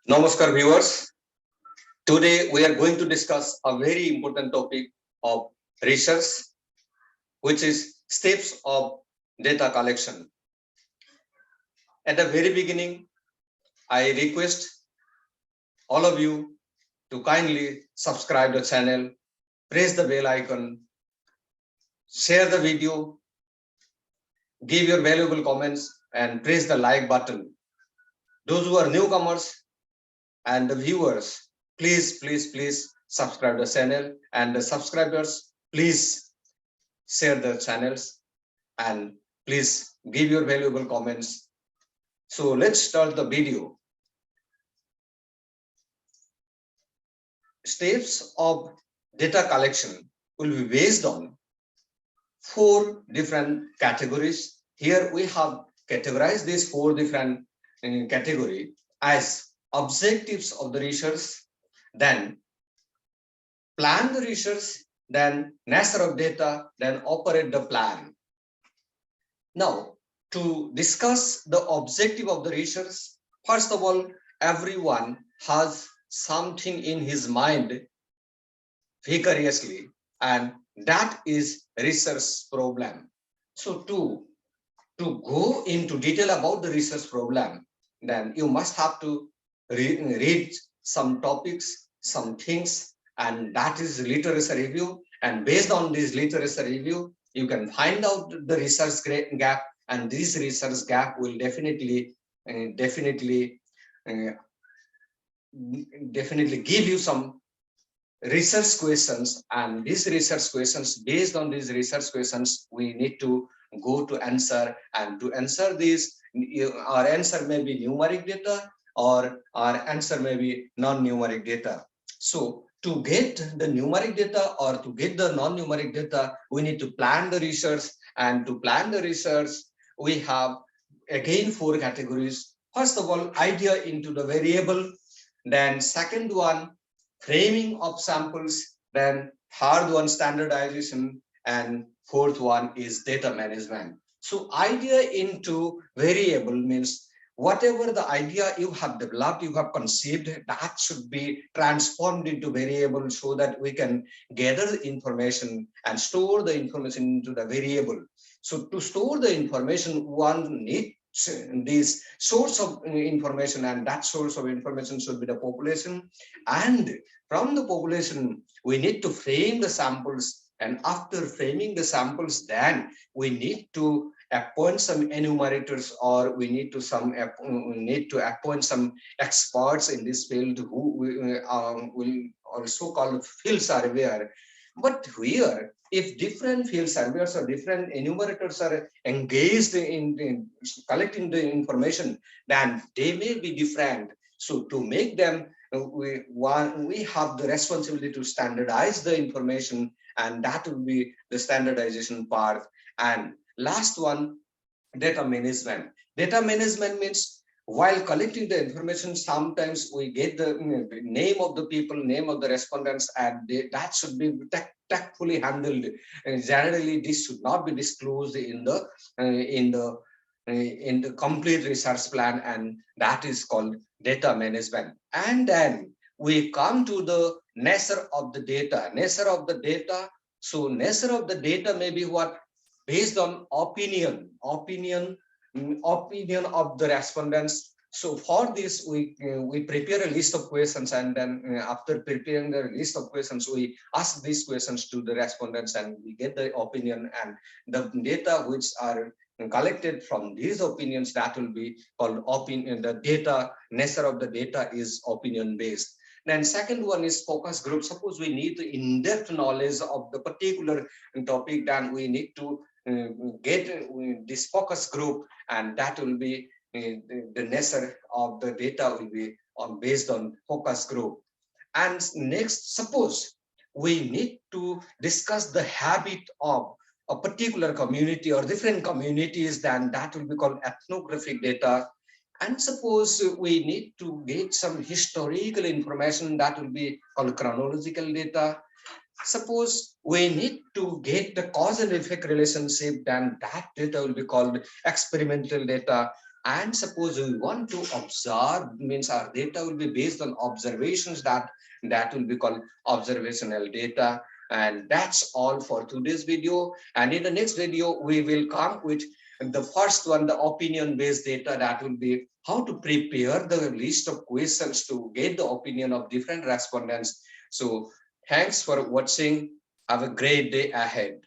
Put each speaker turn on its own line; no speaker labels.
Namaskar viewers. Today we are going to discuss a very important topic of research, which is steps of data collection. At the very beginning, I request all of you to kindly subscribe the channel, press the bell icon, share the video, give your valuable comments and press the like button. Those who are newcomers and the viewers, please subscribe the channel, and the subscribers, please share the channels and please give your valuable comments. So let's start the video. Steps of data collection will be based on 4 different categories. Here we have categorized these 4 different categories as objectives of the research, then plan the research, then nature of data, then operate the plan. Now, to discuss the objective of the research, first of all, everyone has something in his mind vicariously, and that is research problem. So to go into detail about the research problem, then you must have to read some topics, some things, and that is literature review. And based on this literature review, you can find out the research gap, and this research gap will definitely uh, give you some research questions, and these research questions, based on these research questions, we need to go to answer, and to answer these, our answer may be numeric data or our answer may be non-numeric data. So to get the numeric data or to get the non-numeric data, we need to plan the research, and to plan the research, we have again 4 categories. First of all, idea into the variable, then second one, framing of samples, then third one, standardization, and fourth one is data management. So idea into variable means whatever the idea you have developed, you have conceived, that should be transformed into variable so that we can gather the information and store the information into the variable. So to store the information, one needs this source of information, and that source of information should be the population. And from the population, we need to frame the samples, and after framing the samples, then we need to appoint some enumerators, or we need to appoint some experts in this field who will also call field surveyor. But here, if different field surveyors or different enumerators are engaged in collecting the information, then they may be different. So to make them, we have the responsibility to standardize the information, and that will be the standardization part. And last one, data management. Data management means while collecting the information, sometimes we get the name of the people, name of the respondents, and that should be tactfully handled. And generally, this should not be disclosed in the complete research plan, and that is called data management. And then we come to the nature of the data. Nature of the data. So nature of the data may be what? Based on opinion of the respondents. So for this, we prepare a list of questions, and then after preparing the list of questions, we ask these questions to the respondents, and we get the opinion, and the data which are collected from these opinions, that will be called opinion. The data nature of the data is opinion based. Then second one is focus group. Suppose we need in-depth knowledge of the particular topic, then we need to get this focus group, and that will be the nature of the data will be based on focus group. And next, suppose we need to discuss the habit of a particular community or different communities, then that will be called ethnographic data. And suppose we need to get some historical information, that will be called chronological data. Suppose we need to get the cause and effect relationship, then that data will be called experimental data. And suppose we want to observe, means our data will be based on observations, that will be called observational data. And that's all for today's video. And in the next video we will come with the first one, the opinion based data, that will be how to prepare the list of questions to get the opinion of different respondents. So thanks for watching. Have a great day ahead.